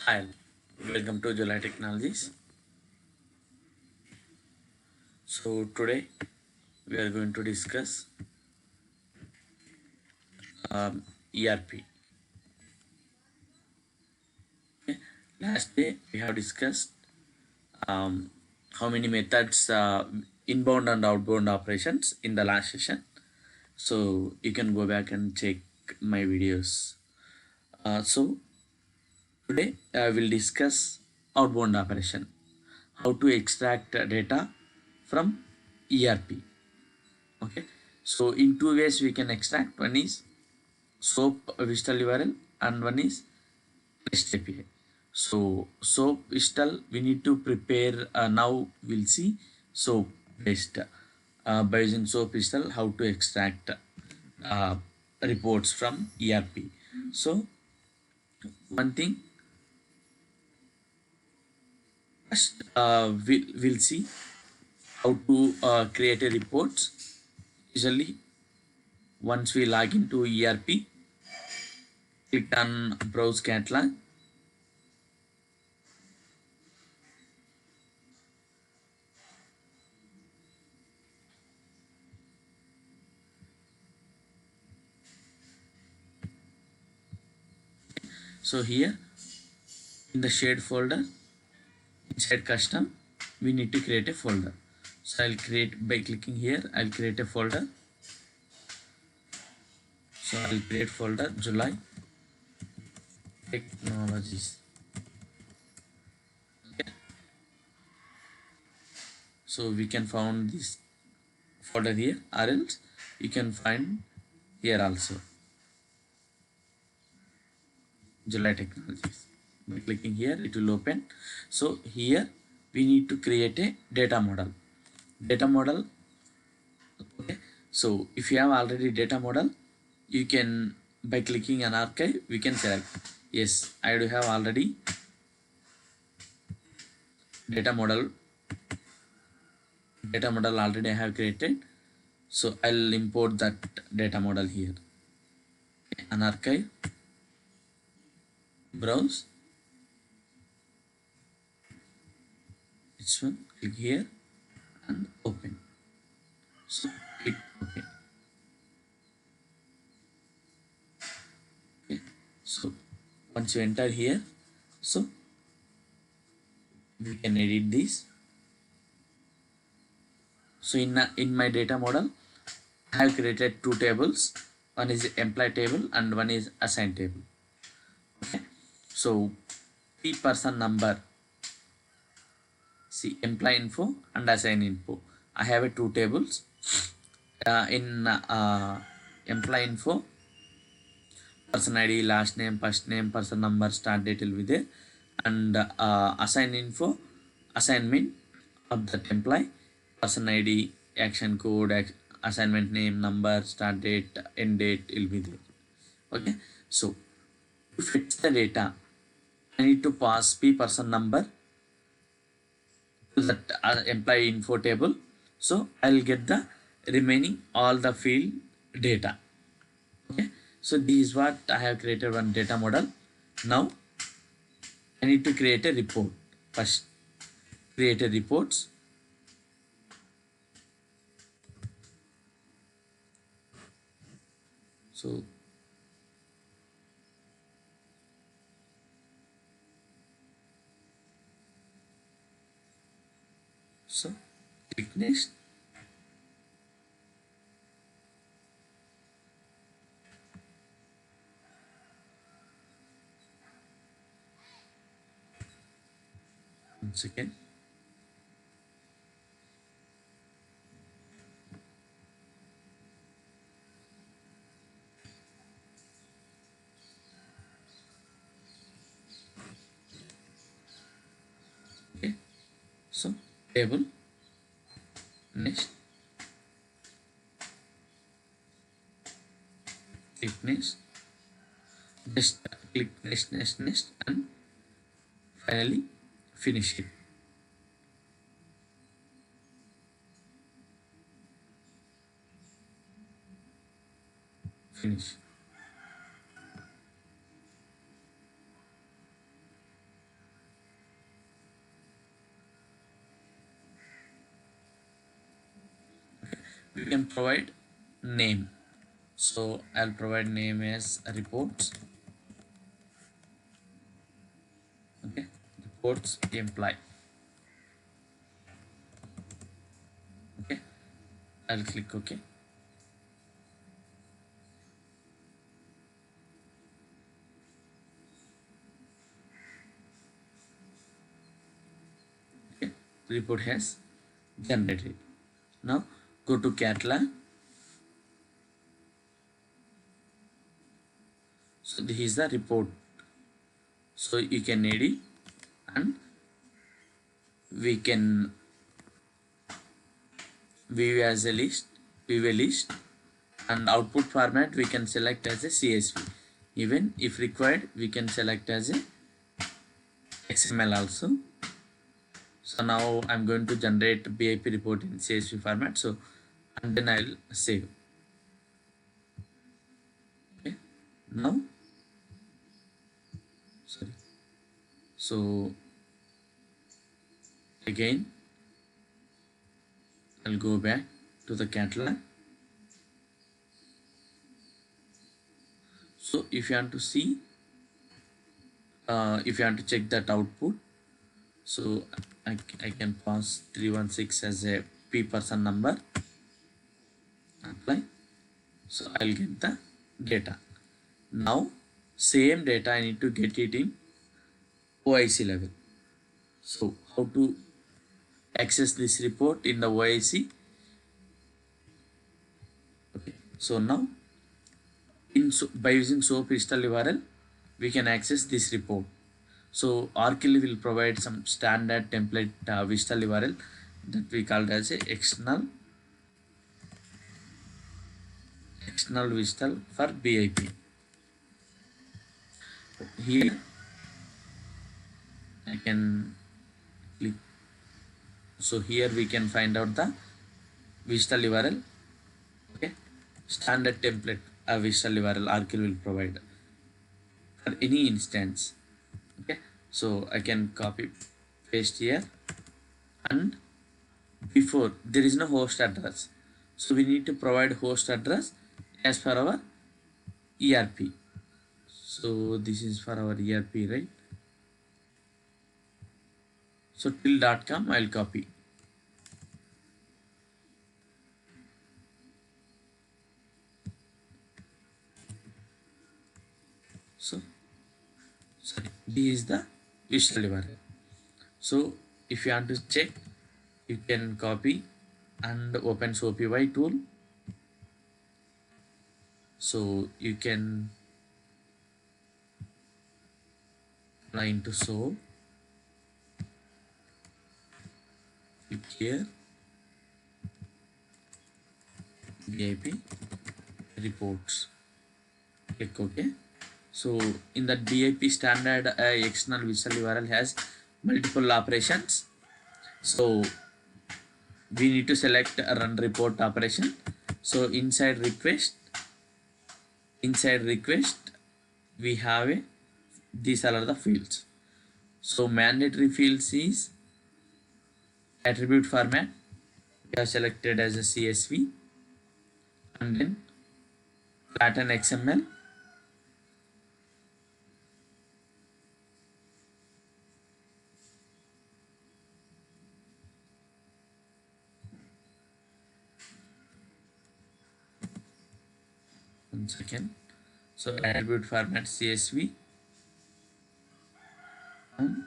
Hi, welcome to July Technologies. So today we are going to discuss ERP. Okay. Last day we have discussed um, how many methods inbound and outbound operations in the last session. So you can go back and check my videos. So today I will discuss outbound operation, how to extract data from ERP. Okay. So in two ways we can extract. One is SOAP WSDL URL and one is REST API. So SOAP WSDL we need to prepare. Now we'll see SOAP based by using SOAP WSDL how to extract uh, reports from ERP. So one thing first we'll see how to create a reports. Usually once we log into ERP, click on browse catalog. So here in the shared folder inside custom we need to create a folder. So I'll create by clicking here. I'll create a folder. So I'll create folder July Technologies. Okay. So we can find this folder here, or else you can find here also July Technologies. By clicking here it will open. So here we need to create a data model. Data model. Okay. So if you have already data model, you can by clicking an archive we can select yes, I do have already data model already I have created. So I'll import that data model here. An archive, browse, this one, click here and open. So click OK. Okay. So once you enter here, so we can edit this. So in my data model I have created two tables. One is employee table and one is assigned table. Okay. So P person number, see employee info and assign info. I have two tables. In employee info, person ID, last name, first name, person number, start date will be there, and assign info, assignment of that employee, person ID, action code, assignment name, number, start date, end date will be there. Okay. So to fetch the data, I need to pass P person number to that employee info table. So I'll get the remaining all the field data. Okay. So this is what I have created one data model. Now I need to create a report. First create a reports. So click next. Once again. Okay. So table next. Click next. Just click next and finally finish it. Finish. we can provide name. So I'll provide name as reports. Okay, reports employee. Okay, I'll click OK. Okay, report has generated. Now go to catalog. So this is the report. So you can edit and we can view as a list, view a list, and output format we can select as a CSV. Even if required, we can select as a XML also. So now I'm going to generate BIP report in CSV format. So and then I'll save. Okay. Now, sorry. So again, I'll go back to the catalog. So if you want to see, if you want to check that output, so I can pass 316 as a P person number, apply. So I'll get the data. Now same data I need to get it in OIC level. So how to access this report in the OIC? Okay. So now by using SOAP install URL, we can access this report. So Oracle will provide some standard template Vistal URL that we called as a external Vistal for BIP. Here I can click. So here we can find out the Vistal URL. Okay, standard template Vistal URL Oracle will provide for any instance. Okay, so I can copy paste here, and before there is no host address, so we need to provide host address as per our ERP. So this is for our ERP, right? So till.com I'll copy. So sorry, this is the visual URL. So if you want to check, you can copy and open SOAPY tool. So you can apply into SOAP. Click here, BIP reports. Click OK. So in that BIP standard external visual URL has multiple operations. So we need to select a run report operation. So inside request we have these are the fields. So mandatory fields is attribute format. We have selected as a CSV, and then pattern XML. One second. So attribute format CSV and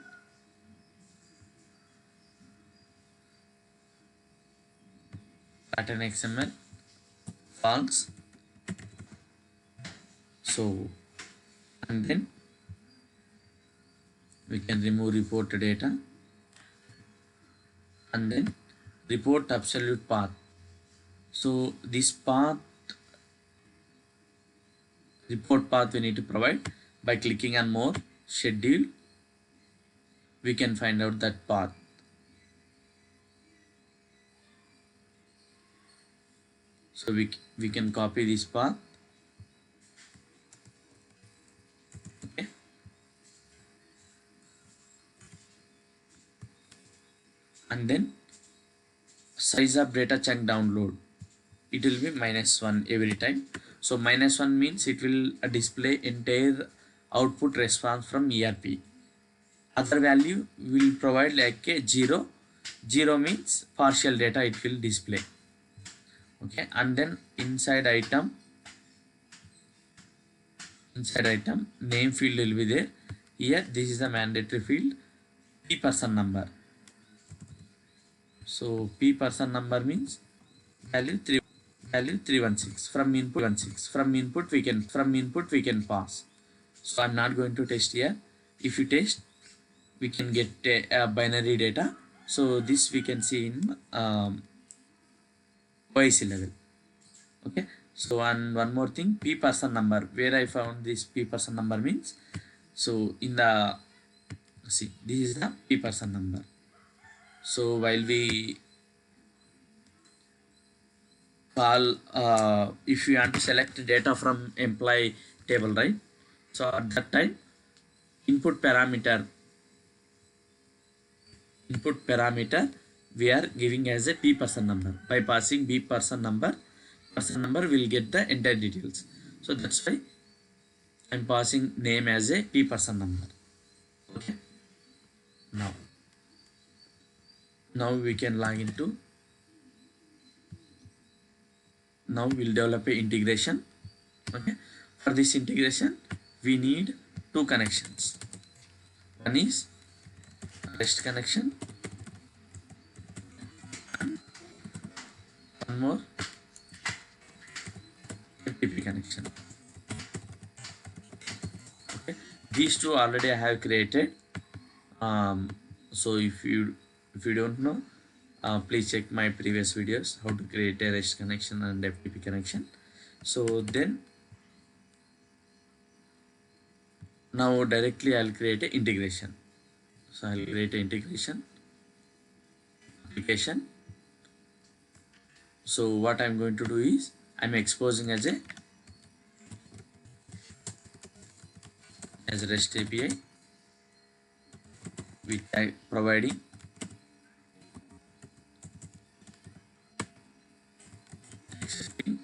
pattern XML false. So and then we can remove report data, and then report absolute path. So this report path we need to provide by clicking on more schedule. We can find out that path. So we can copy this path. Okay. And then size of data chunk download. it will be -1 every time. So -1 means it will display entire output response from ERP. Other value will provide like a 0. 0 means partial data it will display. Okay, and then inside item name field will be there. Here this is the mandatory field, P person number. So P person number means value 316. From input we can pass. So I'm not going to test here. If you test, we can get a binary data. So this we can see in OIC level. Okay, so and one more thing, P person number. Where I found this P person number means, so in the, see, this is the P person number. So while we call, if you want to select data from employee table, right? So at that time, input parameter we are giving as a P person number. By passing B person number will get the entire details. So that's why I'm passing name as a P person number. Okay, now we can log into, now we'll develop a integration. Okay, for this integration we need two connections. One is REST connection, and one more FTP connection. Okay, these two already I have created. So if you don't know, please check my previous videos how to create a REST connection and FTP connection. So then now directly I'll create an integration. So I'll create an integration application. So what I'm going to do is I'm exposing as REST API with providing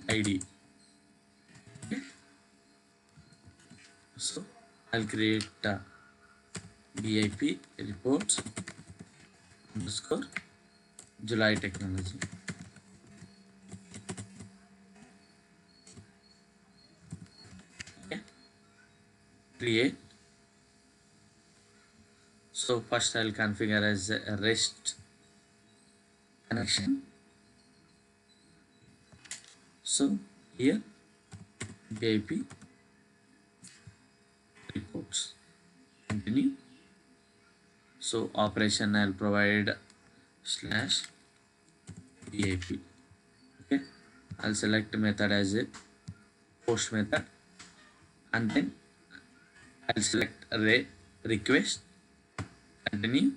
ID. Okay. So I'll create BIP reports underscore July technology. Okay. Create. So first I'll configure as a REST connection. So here BIP reports, continue. So operation I'll provide /BIP. Okay, I'll select method as a post method, and then I'll select array request, continue.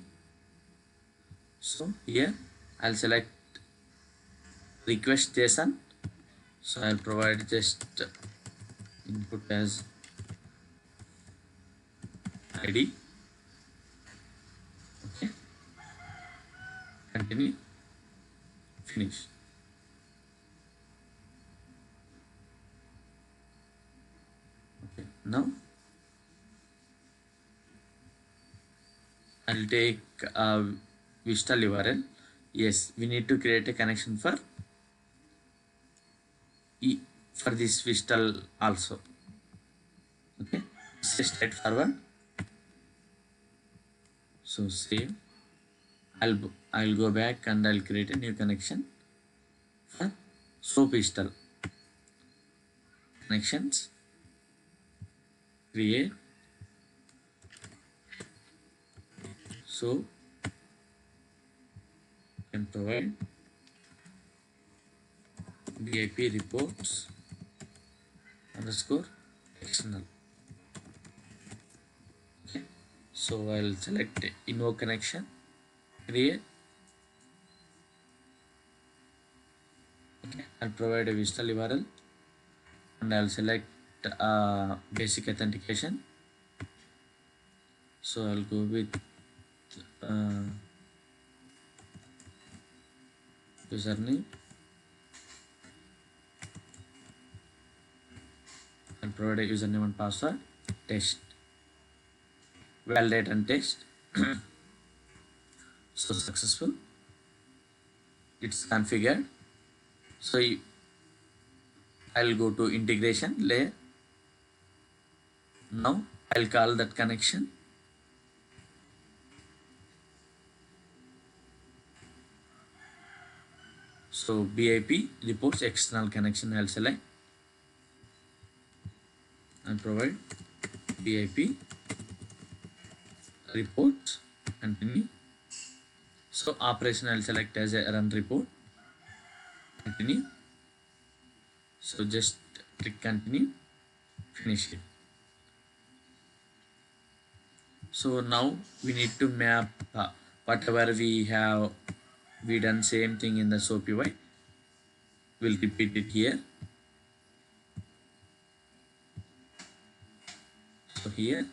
So here I'll select request JSON. So I'll provide just input as ID. Okay, continue, finish. Okay, now I'll take WSDL URL. Yes, we need to create a connection for this WSDL also. Okay, it's straightforward. So save. I'll go back and I'll create a new connection for WSDL. Connections, create. So you can provide BIP reports underscore external. Okay, so I'll select invoke connection, create. Okay, I'll provide a WSDL URL and I'll select basic authentication. So I'll go with username, and provide a username and password. Test, validate and test. So successful, it's configured. So I'll go to integration layer. Now I'll call that connection. So BIP reports external connection, I'll select and provide BIP reports, continue. So operation I'll select as a run report, continue. So just click continue, finish it. So now we need to map whatever we have done same thing in the SOAP UI. We'll repeat it here. So here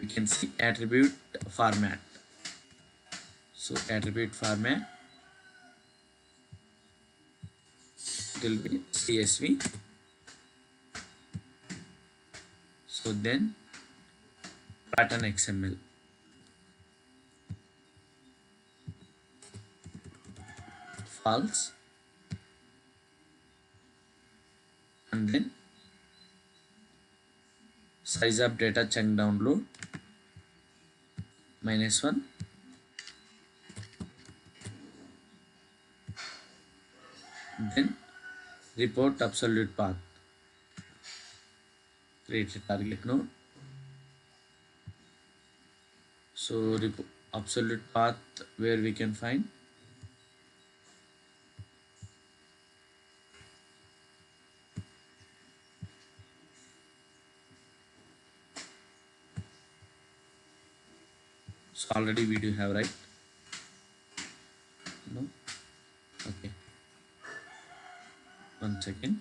we can see attribute format. So attribute format, it will be CSV. So then pattern XML. False. And then size of data chunk download -1. Then report absolute path. Create a target node. So absolute path where we can find. So already we do have, right? No? Okay. 1 second.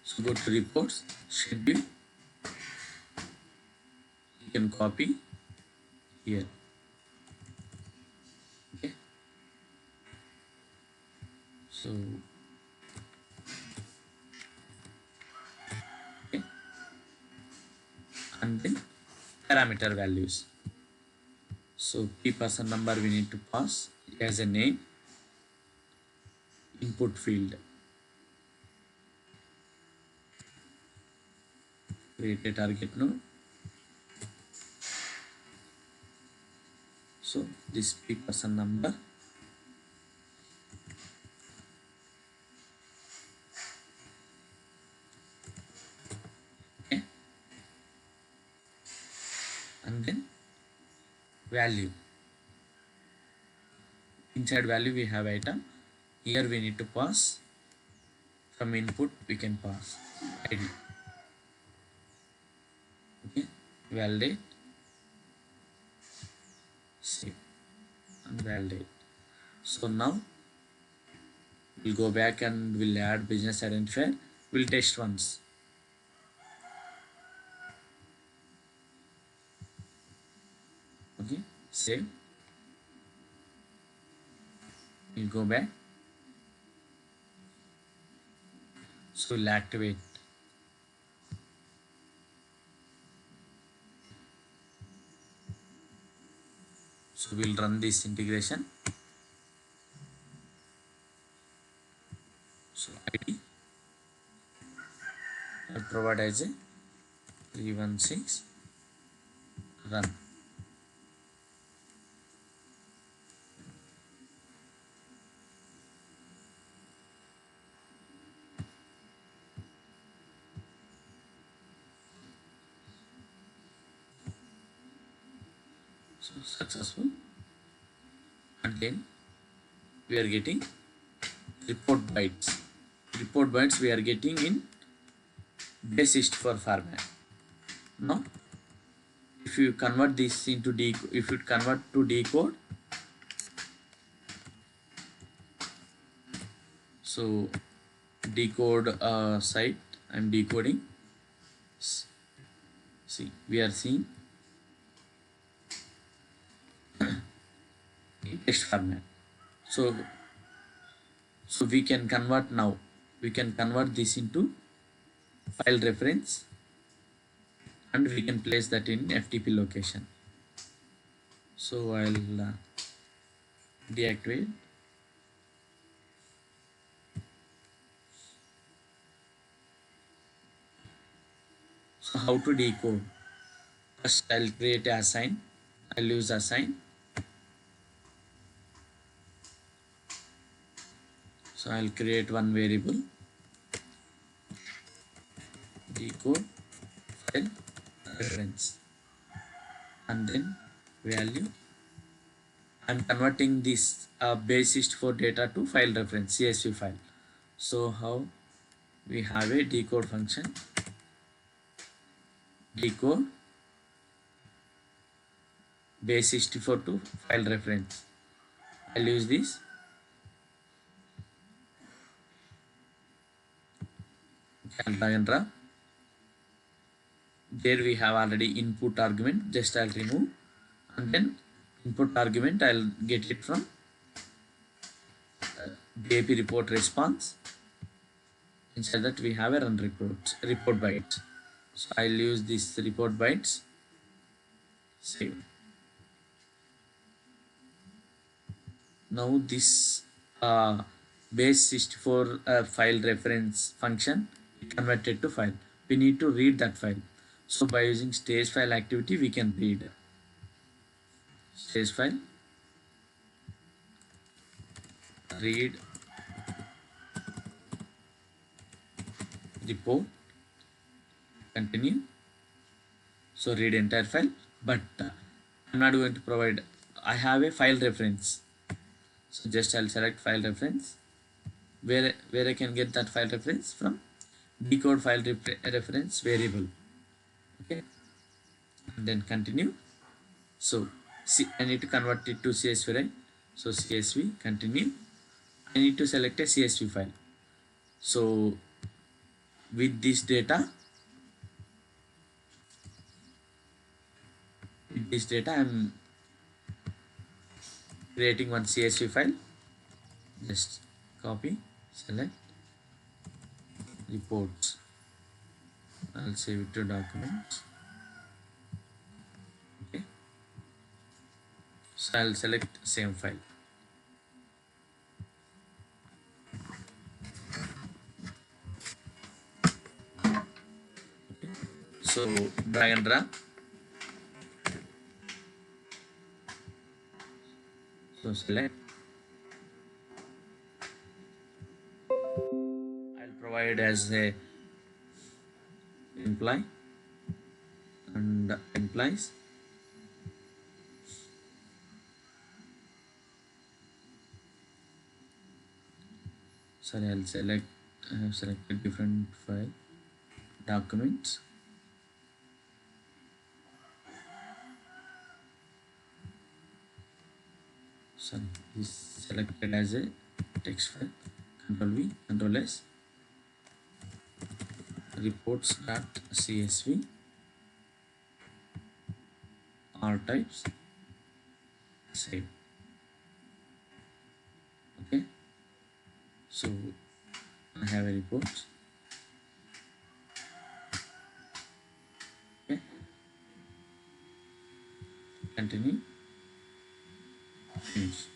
So go to reports, schedule. You can copy here. Okay. So okay. And then parameter values. So key person number we need to pass as a name. Input field. Create a target node. So this key person number. Okay. And then value. Inside value we have item. Here we need to pass. From input we can pass ID. Okay. Validate. Save and validate. So now we'll go back and we'll add business identifier. We'll test once. Okay, save. We'll go back. So we'll activate. So we'll run this integration. So ID I'll provide as a 316 run. So successful. And then we are getting report bytes. Report bytes we are getting in base64 format. Now if you convert this into if you convert to decode, so decode site, I'm decoding. See, we are seeing text format. So we can convert now. We can convert this into file reference, and we can place that in FTP location. So I'll deactivate. So how to decode? First I'll create a assign. I'll use assign. So I'll create one variable, decode file reference, and then value. I'm converting this base64 data to file reference CSV file. So how we have a decode function, decode base64 to file reference. I'll use this. I'll drag and drop. There we have already input argument, just I'll remove, and then input argument I'll get it from BAP report response. Inside that we have a run report bytes. So I'll use this report bytes, save. Now this base64 file reference function converted to file. We need to read that file. So by using stage file activity we can read stage file, read report, continue. So read entire file, but I'm not going to provide. I have a file reference, so just I'll select file reference. Where I can get that file reference from? Decode file reference variable. Okay, and then continue. So see, I need to convert it to CSV, right? So CSV, continue. I need to select a CSV file. So with this data, I'm creating one CSV file. Just copy, select, reports. I'll save it to documents. Okay. So I'll select same file. Okay. So drag and drop. So select. I'll provide as a employee and employees. Sorry, I'll select. I have selected different file, documents. Sorry, this selected as a text file. Control V, Control S. Reports.csv, R types, save. Okay, so I have a report. Okay, continue, finish.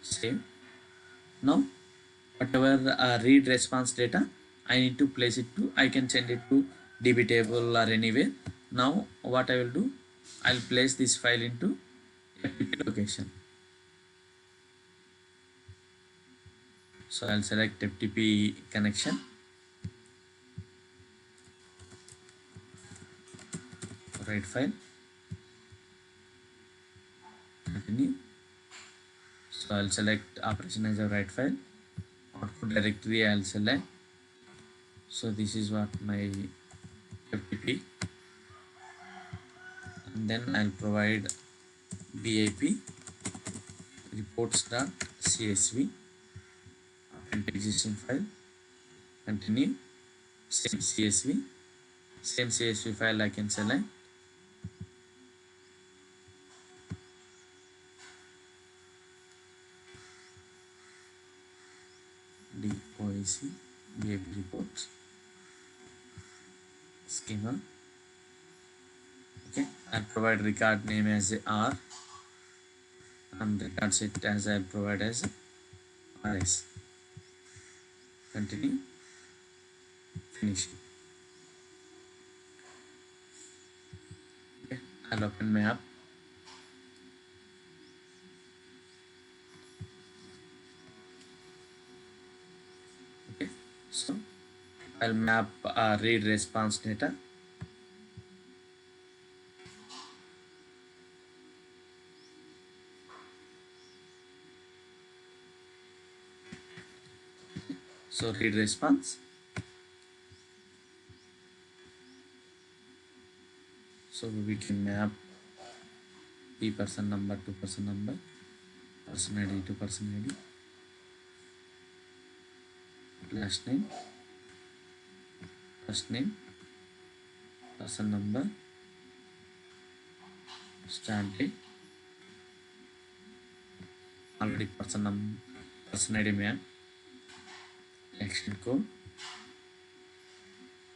Save. Now whatever read response data I need to place it to, I can send it to DB table or anywhere. Now what I will do, I'll place this file into FTP location. So I'll select FTP connection, write file, continue. So I'll select operation as a write file, output directory I'll select. So this is what my FTP, and then I'll provide BAP reports.csv, append existing file, continue, same CSV file I can select. DOIC DAP reports schema. Okay, I'll provide record name as a R and record set as I provide as RS. Continue, finish. Okay, I'll open my app. Okay, so I'll map read response data. So read response. So we can map the person number to person number, person ID to person ID, last name, first name, person number, start date, already person ID map, action code,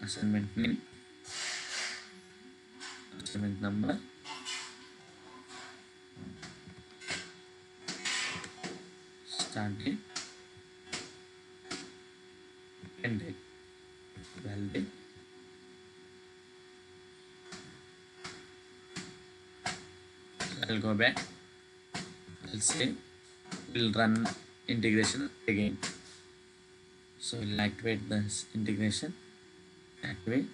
assignment name, assignment number, start date, end date, validate. I'll go back. I'll say we'll run integration again. So we'll activate this integration. Activate.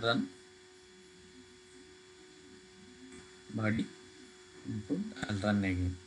Run. Body. Input. I'll run again.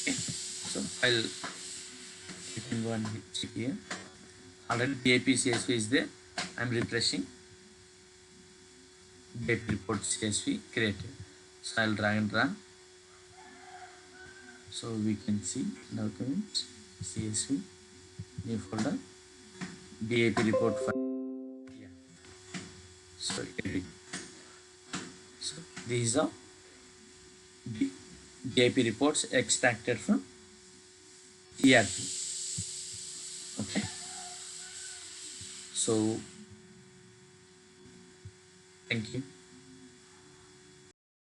Okay. So I'll you can go and check here. Already DAP CSV is there. I'm refreshing. DAP report CSV created. So I'll drag and drag. So we can see documents, CSV, new folder, DAP report file. Yeah. So edit. So these are DAP reports extracted from ERP. Okay. So thank you.